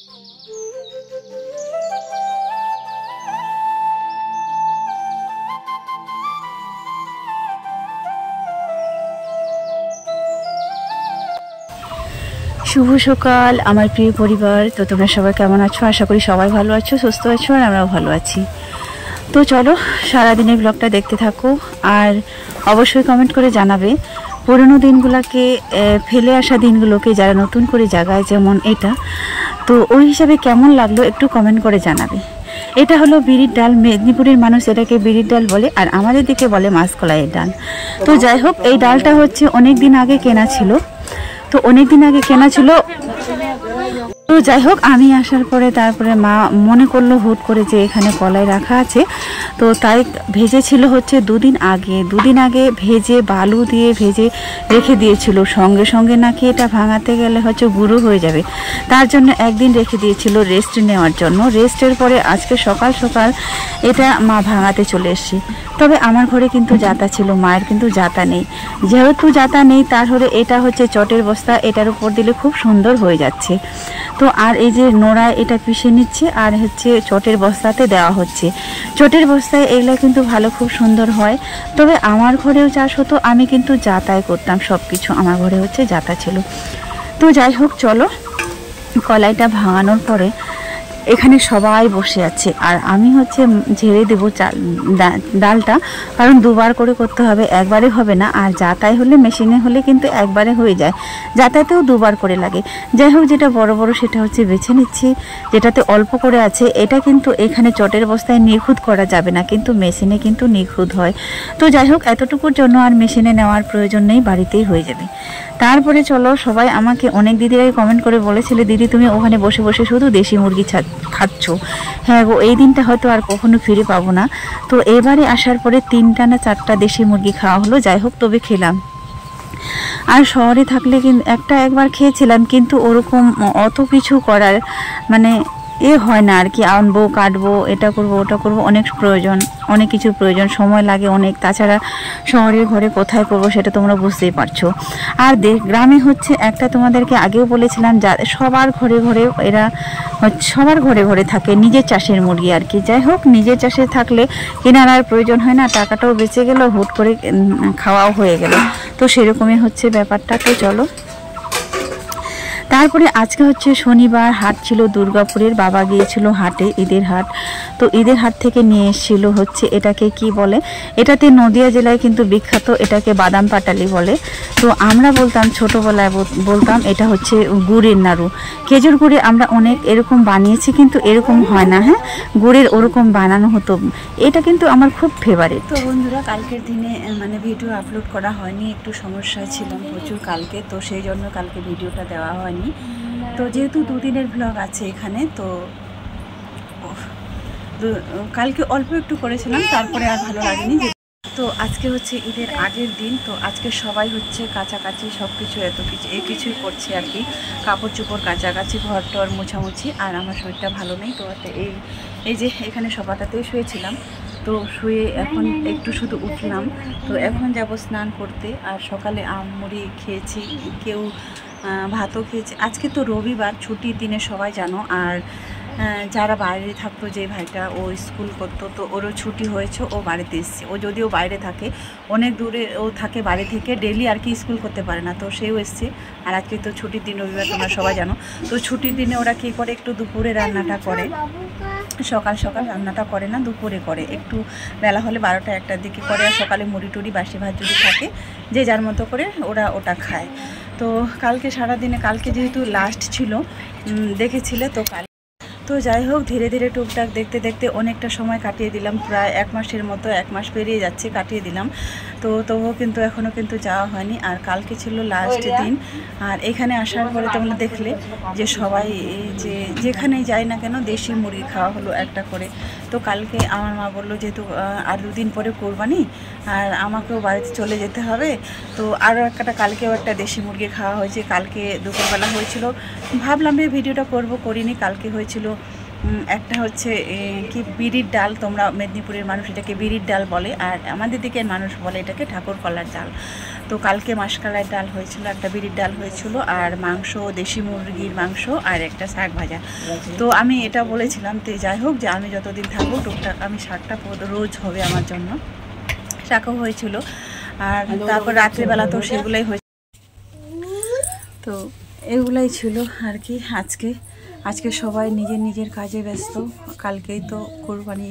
শুভ সকাল আমার প্রিয় পরিবার। তো তোমরা সবাই কেমন আছো? আশা করি সবাই ভালো আছো, সুস্থ আছো, আর আমরাও ভালো আছি। তো চলো সারাদিনের ব্লগটা দেখতে থাকো, আর অবশ্যই কমেন্ট করে জানাবে পুরনো দিনগুলোকে, ফেলে আসা দিনগুলোকে যারা নতুন করে জাগায়, যেমন এটা, তো ওই হিসাবে কেমন লাগলো একটু কমেন্ট করে জানাবে। এটা হলো বিড়ির ডাল, মেদিনীপুরের মানুষ এটাকে বিড়ির ডাল বলে, আর আমাদের দিকে বলে মাসকলাইয়ের ডাল। তো যাই হোক, এই ডালটা হচ্ছে অনেক দিন আগে কেনা ছিল, তো অনেক দিন আগে কেনা ছিল। তো যাই হোক, আমি আসার পরে তারপরে মা মনে করলো হুট করে যে এখানে কলাই রাখা আছে, তো তাই ভেজেছিল হচ্ছে দুদিন আগে ভেজে বালু দিয়ে ভেজে রেখে দিয়েছিল। সঙ্গে সঙ্গে নাকি এটা ভাঙাতে গেলে হচ্ছে গুঁড়ো হয়ে যাবে, তার জন্য একদিন রেখে দিয়েছিল রেস্ট নেওয়ার জন্য। রেস্টের পরে আজকে সকাল সকাল এটা মা ভাঙাতে চলে এসেছি। তবে আমার ঘরে কিন্তু জাতা ছিল, মায়ের কিন্তু জাতা নেই। যেহেতু জাতা নেই, তাহলে এটা হচ্ছে চটের বস্তা, এটার উপর দিলে খুব সুন্দর হয়ে যাচ্ছে। তো আর এই যে নোড়ায় এটা পিষে নিচ্ছে, আর হচ্ছে চটের বস্তাতে দেওয়া হচ্ছে। চটের বস্তায় এগুলো কিন্তু ভালো, খুব সুন্দর হয়। তবে আমার ঘরেও চাষ হতো, আমি কিন্তু জাতায় করতাম সব কিছু, আমার ঘরে হচ্ছে জাতা ছিল। তো যাই হোক, চলো কলাইটা ভাঙানোর পরে এখানে সবাই বসে আছে, আর আমি হচ্ছে ঝেড়ে দেবো ডালটা, কারণ দুবার করে করতে হবে, একবারে হবে না। আর জাতায় হলে, মেশিনে হলে কিন্তু একবারে হয়ে যায়, জাতাতেও দুবার করে লাগে। যাই হোক, যেটা বড় বড় সেটা হচ্ছে বেছে নিচ্ছি, যেটাতে অল্প করে আছে। এটা কিন্তু এখানে চটের বস্তায় নিখুঁত করা যাবে না, কিন্তু মেশিনে কিন্তু নিখুঁত হয়। তো যাই হোক, এতটুকুর জন্য আর মেশিনে নেওয়ার প্রয়োজন নেই, বাড়িতেই হয়ে যাবে। তারপরে চলো, সবাই আমাকে অনেক দিদিরাই কমেন্ট করে বলেছিলে, দিদি তুমি ওখানে বসে বসে শুধু দেশি মুরগি খাচ্ছ। হ্যাঁ গো, এই দিনটা হয়তো আর কখনো ফিরে পাবো না। তো এবারে আসার পরে 3টা না 4টা দেশি মুরগি খাওয়া হলো। যাই হোক, তবে খেলাম। আর শহরে থাকলে কিন্তু একবার খেয়েছিলাম, কিন্তু ওরকম অত কিছু করার মানে হয় না আর কি। আনবো, কাটবো, এটা করব, ওটা করব, অনেক কিছুর প্রয়োজন, সময় লাগে অনেক। তাছাড়া শহরের ঘরে কোথায় করবো সেটা তোমরা বুঝতেই পারছো। আর গ্রামে হচ্ছে একটা, তোমাদেরকে আগেও বলেছিলাম, সবার ঘরে ঘরে থাকে নিজের চাষের মুরগি আর কি। যাই হোক, নিজের চাষে থাকলে কেনার আর প্রয়োজন হয় না, টাকাটাও বেঁচে গেল, হুট করে খাওয়াও হয়ে গেল। তো সেরকমই হচ্ছে ব্যাপারটা। তো চলো, তারপরে আজকে হচ্ছে শনিবার, হাট ছিল দুর্গাপুরের, বাবা গিয়েছিল হাটে, ঈদের হাট। তো ঈদের হাট থেকে নিয়ে এসেছিল হচ্ছে, এটাকে কি বলে, এটাতে নদিয়া জেলায় কিন্তু বিখ্যাত, এটাকে বাদাম পাটালি বলে। তো আমরা বলতাম, ছোটোবেলায় বলতাম এটা হচ্ছে গুড়ের নাড়ু। খেজুর গুড়ে আমরা অনেক এরকম বানিয়েছি, কিন্তু এরকম হয় না। হ্যাঁ, গুড়ের ওরকম বানানো হতো। এটা কিন্তু আমার খুব ফেভারিট। তো বন্ধুরা, কালকের দিনে মানে ভিডিও আপলোড করা হয়নি, একটু সমস্যায় ছিলাম প্রচুর কালকে, তো সেই জন্য কালকে ভিডিওটা দেওয়া হয়নি। তো যেহেতু দুদিনের ব্লগ আছে এখানে, তো কালকে অল্প একটু করেছিলাম, তারপরে আর ভালো লাগেনি। তো আজকে হচ্ছে ঈদের আগের দিন, তো আজকে সবাই হচ্ছে কাছাকাছি সব কিছু কিছুই করছে আর কি। কাপড় চোপড় কাছাকাছি, ঘর টর মোছামুছি। আর আমার শরীরটা ভালো নেই, তো এই যে এখানে সবাটাতেই শুয়েছিলাম। তো শুয়ে এখন একটু শুধু উঠলাম, তো এখন যাব স্নান করতে। আর সকালে মুড়ি খেয়েছি, কেউ ভাতও খেয়েছে। আজকে তো রবিবার, ছুটির দিনে সবাই জানো। আর যারা বাইরে থাকতো, যে ভাইটা ও স্কুল করতো, তো ওরও ছুটি হয়েছে, ও বাড়িতে এসছে। ও যদিও বাইরে থাকে, অনেক দূরে ও থাকে বাড়ি থেকে, ডেলি আর কি স্কুল করতে পারে না, তো সেও এসছে। আর আজকে তো ছুটির দিন, রবিবার, তোমরা সবাই জানো। তো ছুটির দিনে ওরা কী করে, একটু দুপুরে রান্নাটা করে, সকাল সকাল রান্নাটা করে না, দুপুরে করে, একটু বেলা হলে 12টা 1টার দিকে করে। আর সকালে মুড়ি টুড়ি বাসি ভাত যদি থাকে, যে যার মতো করে ওরা ওটা খায়। তো কালকে সারাদিনে, কালকে যেহেতু লাস্ট ছিল, দেখেছিলে তো তো যাই হোক, ধীরে ধীরে টুকটাক দেখতে দেখতে অনেকটা সময় কাটিয়ে দিলাম, প্রায় 1 মাসের মতো, 1 মাস পেরিয়ে যাচ্ছে, কাটিয়ে দিলাম। তো তবুও কিন্তু এখনও কিন্তু যাওয়া হয়নি। আর কালকে ছিল লাস্ট দিন। আর এখানে আসার পরে তোমরা দেখলে যে সবাই যেখানেই যায় না কেন দেশি মুরগি খাওয়া হলো একটা করে। তো কালকে আমার মা বললো, যেহেতু আর 2 দিন পরে কোরবানি, আর আমাকেও বাড়িতে চলে যেতে হবে, তো আরও কালকেও একটা দেশি মুরগি খাওয়া হয়েছে। কালকে দুপুরবেলা হয়েছিল, ভাবলাম যে ভিডিওটা করিনি। কালকে হয়েছিল একটা হচ্ছে কি বিড়ির ডাল, তোমরা মেদিনীপুরের মানুষ এটাকে বিড়ির ডাল বলে, আর আমাদের দিকের মানুষ বলে এটাকে ঠাকুর কলার ডাল। তো কালকে মাসকলাইয়ের ডাল হয়েছিল, একটা বিরির ডাল হয়েছিল, আর মাংস, দেশি মুরগির মাংস, আর একটা শাক ভাজা। তো আমি এটা বলেছিলাম তো যাই হোক, যে আমি যতদিন থাকবো টুকটাক আমি শাকটা রোজ হবে আমার জন্য। শাকও হয়েছিল, আর তারপর রাত্রিবেলা তো সেগুলোই হয়েছে। তো এগুলাই ছিল আর কি। আজকে সবাই নিজের নিজের কাজে ব্যস্ত। কালকেই তো কোরবানি,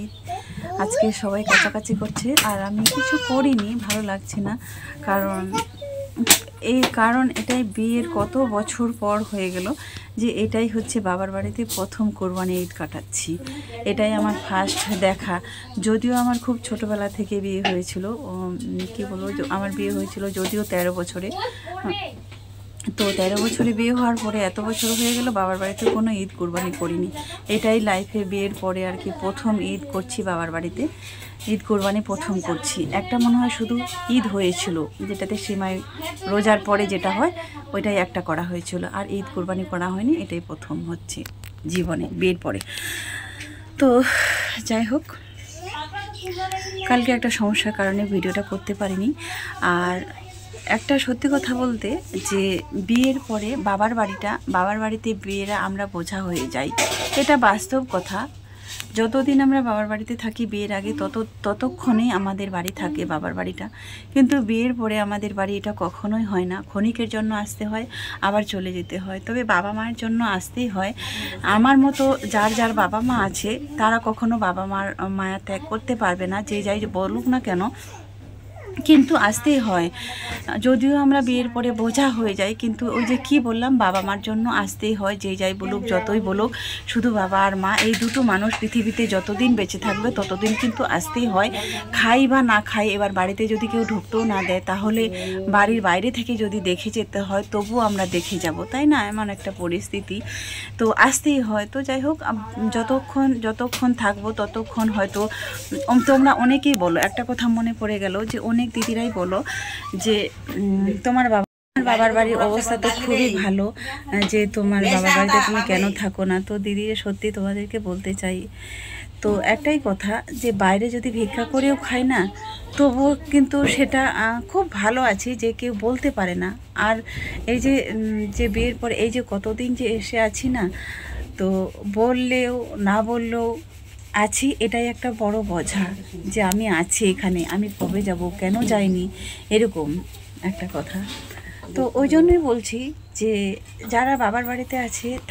আজকে সবাই কাছাকাছি করছে, আর আমি কিছু করিনি, ভালো লাগছে না। কারণ এটাই বিয়ের কত বছর পর হয়ে গেল যে এটাই হচ্ছে বাবার বাড়িতে প্রথম কোরবানি ঈদ কাটাচ্ছি। এটাই আমার ফার্স্ট দেখা। যদিও আমার খুব ছোটোবেলা থেকে বিয়ে হয়েছিল, কি বলবো, আমার বিয়ে হয়েছিল যদিও 13 বছরে। তো 13 বছরে বিয়ে হওয়ার পরে এত বছর হয়ে গেল বাবার বাড়িতে কোনো ঈদ কোরবানি করিনি। এটাই লাইফে বিয়ের পরে আর কি প্রথম ঈদ করছি বাবার বাড়িতে। ঈদ কোরবানি প্রথম করছি। একটা মনে হয় শুধু ঈদ হয়েছিল, যেটাতে সেমাই রোজার পরে যেটা হয় ওইটাই একটা করা হয়েছিল, আর ঈদ কোরবানি করা হয়নি। এটাই প্রথম হচ্ছে জীবনে বিয়ের পরে। তো যাই হোক, কালকে একটা সমস্যার কারণে ভিডিওটা করতে পারিনি। আর একটা সত্যি কথা বলতে, যে বিয়ের পরে বাবার বাড়িতে বিয়েরা আমরা বোঝা হয়ে যাই, এটা বাস্তব কথা। যতদিন আমরা বাবার বাড়িতে থাকি বিয়ের আগে ততক্ষণেই আমাদের বাড়ি থাকে বাবার বাড়িটা, কিন্তু বিয়ের পরে আমাদের বাড়ি এটা কখনোই হয় না। ক্ষণিকের জন্য আসতে হয়, আবার চলে যেতে হয়। তবে বাবা মায়ের জন্য আসতেই হয়। আমার মতো যার বাবা মা আছে তারা কখনো বাবা মার মায়া ত্যাগ করতে পারবে না, যে যাই বলুক না কেন, কিন্তু আসতেই হয়। যদিও আমরা বিয়ের পরে বোঝা হয়ে যাই, কিন্তু ওই যে কি বললাম, বাবা মার জন্য আসতেই হয়। যে যাই বলুক, যতই বলুক, শুধু বাবা আর মা, এই দুটো মানুষ পৃথিবীতে যতদিন বেঁচে থাকবে ততদিন কিন্তু আসতেই হয়। খাই বা না খাই, এবার বাড়িতে যদি কেউ ঢুকতেও না দেয়, তাহলে বাড়ির বাইরে থেকে যদি দেখে যেতে হয় তবুও আমরা দেখে যাব, তাই না? এমন একটা পরিস্থিতি, তো আসতেই হয়। তো যাই হোক, যতক্ষণ থাকবো ততক্ষণ হয়তো তোমরা অনেকেই বলো, একটা কথা মনে পড়ে গেল, যে অনেক দিদিরাই বলো যে তোমার বাবার বাড়ির অবস্থা তো খুবই ভালো, যে তোমার বাবার বাড়িতে তুমি কেন থাকো না। তো দিদি, সত্যি তোমাদেরকে বলতে চাই, তো একটাই কথা, যে বাইরে যদি ভিক্ষা করেও খাই না, তবুও কিন্তু সেটা খুব ভালো আছি, যে কেউ বলতে পারে না। আর এই যে বিয়ের পরে এই যে কতদিন যে এসে আছি না, তো বললেও না বললেও আছি, এটাই একটা বড় বোঝা, যে আমি আছি এখানে, আমি কবে যাব, কেন যাইনি, এরকম একটা কথা। তো ওই জন্যই বলছি, যে যারা বাবার বাড়িতে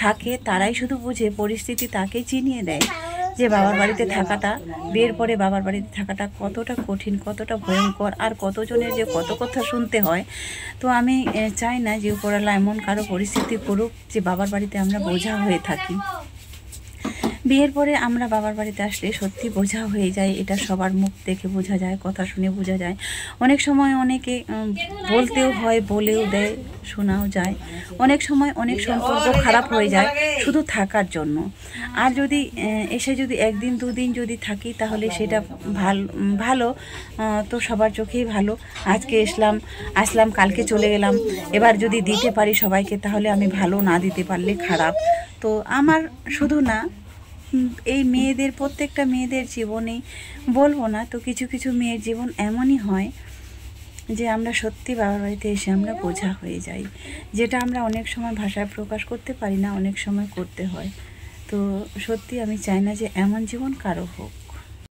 থাকে তারাই শুধু বুঝে, পরিস্থিতি তাকেই চিনিয়ে দেয়, যে বাবার বাড়িতে থাকাটা, বিয়ের পরে বাবার বাড়িতে থাকাটা কতটা কঠিন, কতটা ভয়ঙ্কর, আর কতজনের যে কত কথা শুনতে হয়। তো আমি চাই না যে উপরওয়ালা এমন কারো পরিস্থিতি করুক যে বাবার বাড়িতে আমরা বোঝা হয়ে থাকি। বিয়ের পরে আমরা বাবার বাড়িতে আসলে সত্যি বোঝা হয়ে যায়, এটা সবার মুখ দেখে বোঝা যায়, কথা শুনে বোঝা যায়। অনেক সময় অনেকে বলতেও হয়, বলেও দেয়, শোনাও যায়। অনেক সময় অনেক সম্পর্ক খারাপ হয়ে যায় শুধু থাকার জন্য। আর যদি এসে যদি একদিন দুদিন যদি থাকি, তাহলে সেটা ভালো, তো সবার চোখেই ভালো। আজকে আসলাম, কালকে চলে গেলাম। এবার যদি দিতে পারি সবাইকে, তাহলে আমি ভালো, না দিতে পারলে খারাপ। তো আমার শুধু না, এই প্রত্যেকটা মেয়েদের জীবনেই বলবো না, তো কিছু মেয়ের জীবন এমনই হয়, যে আমরা সত্যি বাবার বাড়িতে এসে আমরা বোঝা হয়ে যাই, যেটা আমরা অনেক সময় ভাষায় প্রকাশ করতে পারি না, অনেক সময় করতে হয়। তো সত্যি আমি চাই না যে এমন জীবন কারো হোক।